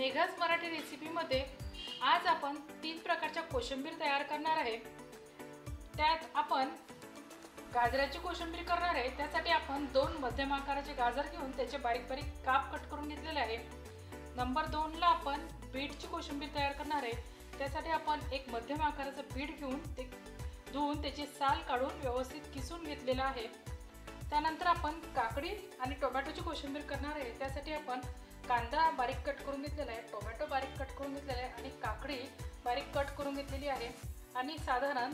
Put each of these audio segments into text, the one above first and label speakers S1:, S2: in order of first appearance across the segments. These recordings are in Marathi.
S1: मेघाज मराठी रेसिपीमध्ये आज आपण 3 प्रकारच्या कोशिंबीर तयार करणार आहे। त्यात आपण गाजराची कोशिंबीर करणार आहे। त्यासाठी आपण 2 मध्यम आकाराचे गाजर घेऊन त्याचे बारीक बारीक काप कट करून घेतलेले आहे। नंबर 2 ला आपण बीटची कोशिंबीर तयार करणार आहे। त्यासाठी आपण एक मध्यम आकाराचं बीट घेऊन ते धुवून त्याची साल काढून व्यवस्थित किसून घेतलेलं आहे। त्यानंतर आपण काकडी आणि टोमॅटोची कोशिंबीर करणार आहे। त्यासाठी आपण कांदा बारीक कट करून घेतलेला आहे, टोमॅटो बारीक कट करून घेतलेला आहे आणि काकडी बारीक कट करून घेतलेली आहे। आणि साधारण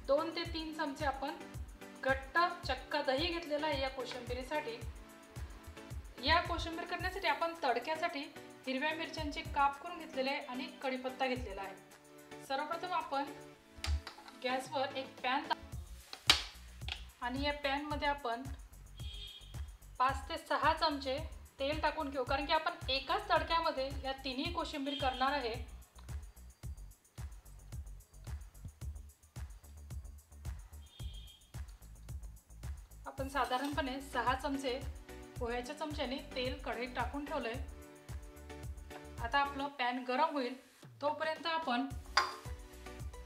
S1: 2 ते 3 चमचे आपण घट्ट चक्का दही घेतलेला आहे या कोशिंबीरीसाठी। या कोशिंबीर करण्यासाठी आपण तडक्यासाठी हिरव्या मिरच्यांचे काप करून घेतलेले आहे आणि कढीपत्ता घेतलेला आहे। सर्वप्रथम आपण गॅसवर एक पॅन आणि या पॅन मध्ये आपण 5 ते 6 चमचे तेल टाकून घेऊ, कारण की आपण एकाच तडक्यामध्ये या तिन्ही कोशिंबीर करणार आहे। आपण साधारणपणे 6 चमचे पोह्याच्या चमच्याने तेल कढईत टाकून ठेवलंय। आता आपलं पॅन गरम होईल तोपर्यंत आपण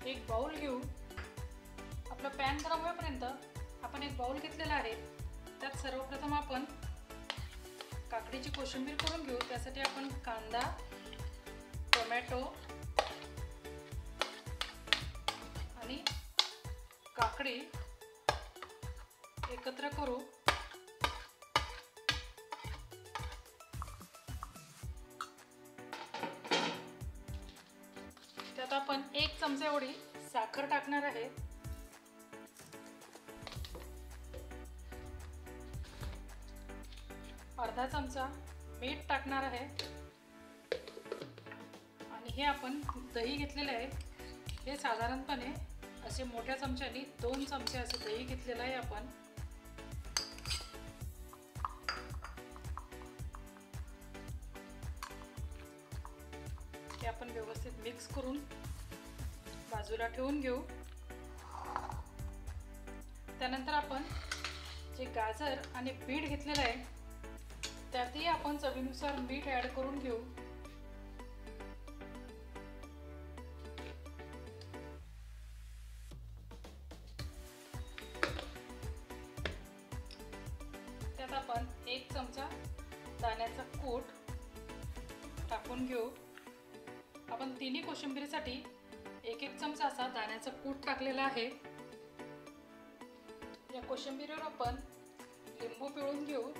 S1: एक बाउल घेऊ। आपलं पॅन गरम होईपर्यंत आपण एक बाउल घेतलेला आहे। त्यात सर्वप्रथम आपण काकडीची कोशिंबीर करून घेऊ। त्यासाठी आपण कांदा, टोमॅटो आणि काकडी एकत्र करू। त्यात आपण 1 चमचा एवढी साखर टाकणार आहे। अर्धा चमचा मीठ टाकणार आहे आणि हे आपण दही घेतलेले आहे। हे साधारणपणे असे मोठ्या चमच्याने 2 चमचे असे दही घेतलेलं आहे आपण। हे आपण व्यवस्थित मिक्स करून बाजूला ठेवून घेऊ। त्यानंतर आपण जे गाजर आणि बीट घेतलेलं आहे त्यातही आपण चवीनुसार मीठ ऍड करून घेऊ। त्यात आपण 1 चमचा दाण्याचा कूट टाकून घेऊ। आपण तिन्ही कोशिंबीरीसाठी 1-1 चमचा असा दाण्याचा कूट टाकलेला आहे। या कोशिंबीरीवर आपण लिंबू पिळून घेऊ।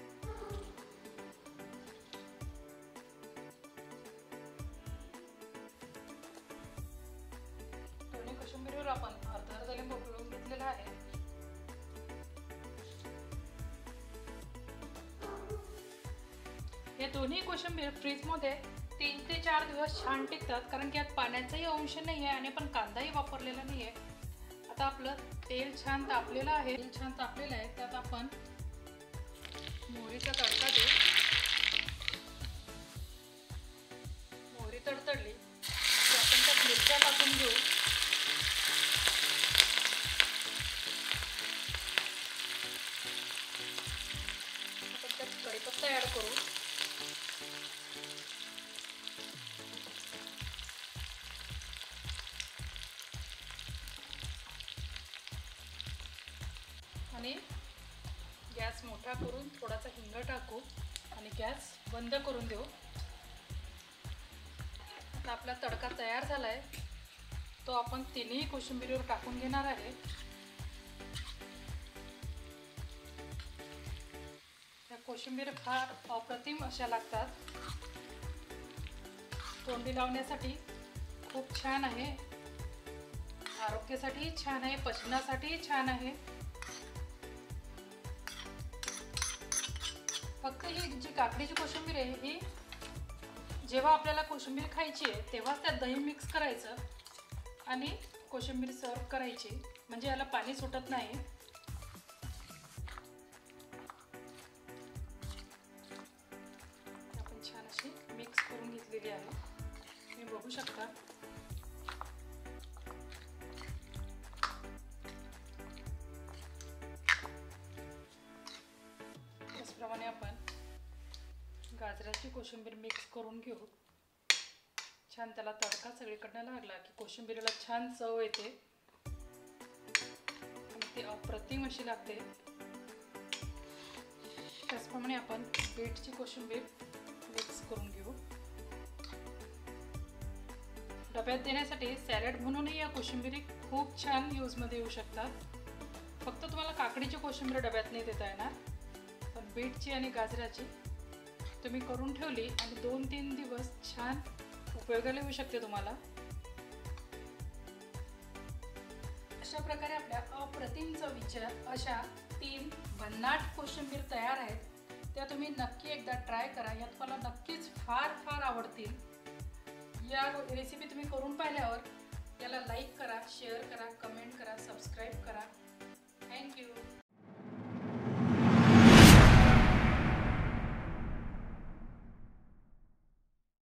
S1: कोशिंबीरीवर आपण अर्धा लिंबू पिळून घेतलेला आहे। हे दोन्ही कोशिंबीर फ्रीज मध्ये 3 ते 4 दिवस छान टिकतात, कारण की यात पाण्याचाही अंश नाही आहे आणि आपण कांदाही वापरलेला नाही आहे। आता आपलं तेल छान तापलेलं आहे। तेल छान तापलेलं आहे त्यात आपण मोहरीचा तडका देऊ। मोहरी तडतडली की आपण त्यात मिरच्या टाकून घेऊ। कढीपत्ता ऍड करू। आणि गॅस मोठा करून थोडासा हिंग टाकू आणि गॅस बंद करून देऊ। आता आपला तडका तयार झालाय, तो आपण तिन्ही कोशिंबीरीवर टाकून घेणार आहे। कोशिंबीर फार अप्रतिम अशा लागतात। तोंडी लावण्यासाठी खूप छान आहे, आरोग्यासाठी छान आहे, पचनासाठी छान आहे। फक्त ही जी काकडीची कोशिंबीर आहे ही जेव्हा आपल्याला कोशिंबीर खायची आहे तेव्हाच त्यात दही मिक्स करायचं आणि कोशिंबीर सर्व करायची, म्हणजे याला पाणी सुटत नाही। छान अशी मिक्स करून घेतलेली आहे, तुम्ही बघू शकता। त्याचप्रमाणे आपण गाजराची कोशिंबीर मिक्स करून घेऊ। छान त्याला तडका सगळीकडनं लागला की कोशिंबिरीला छान चव येते आणि ती अप्रतिम अशी लागते. त्याचप्रमाणे आपण बीटची कोशिंबीर मिक्स करून घेऊ. डब्यात देण्यासाठी सॅलड म्हणूनही या कोशिंबिरी खूप छान यूजमध्ये येऊ शकतात. फक्त तुम्हाला काकडीची कोशिंबीर डब्यात नाही देता येणार, पण बीटची आणि गाजराची तुम्ही करून ठेवली आणि 2-3 दिवस छान उपयोगाला येऊ शकते तुम्हाला. अशा प्रकारे आपल्या अप्रतिम चवीच्या अशा 3 भन्नाट कोशिंबीर तयार आहेत. त्या तुम्ही नक्की एकदा ट्राय करा. या तुम्हाला नक्कीच फार फार आवडतील. या रेसिपी तुम्ही करून पाहिल्यावर याला लाईक करा, शेअर करा, कमेंट करा, सबस्क्राईब करा. थँक्यू.